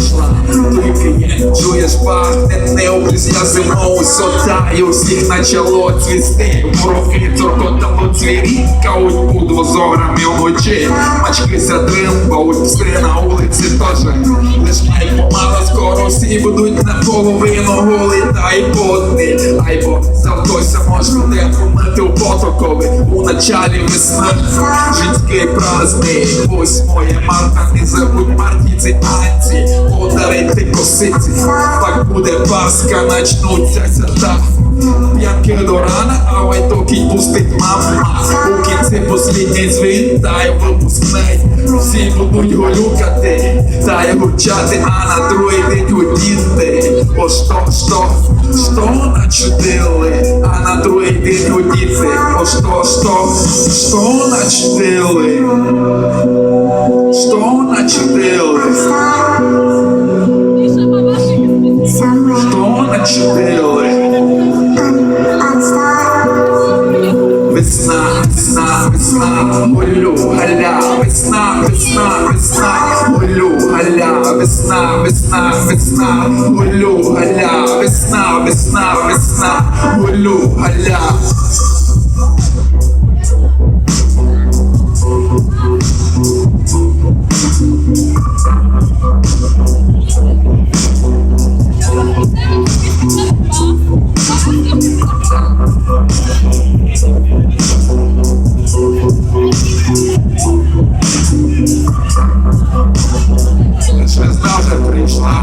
прийшла, тільки чуєш пахне необріз, я зимою сотаю, всіх почало цвісти, мороки торкотало цвірі, кауть під возорами вночі, мачки задримбають, все на вулиці теж, лиш ай помало, скоро всі будуть наполовину голі, та й потні, айбо завтося може буде помити у потокові, у началі весни, жінський праздник, 8 марта, не забудь мартіці танці, подарити косиці, так буде Пасха, начнуться свята. П'янки до рана, а вайтокінь пустить мама. У кінці послідній звіт, та й випускний. Всі будуть голюкати, та й гурчати, а на другий день удіти. О, що начудили, а на другий день удіти. О, що начудили, що начудили, що начудили. Весна, весна, весна, голю, галя, весна, весна, весна, голю, галя, весна, весна, весна, голю, галя, весна, весна, весна, голю, галя. Звезда вже прийшла.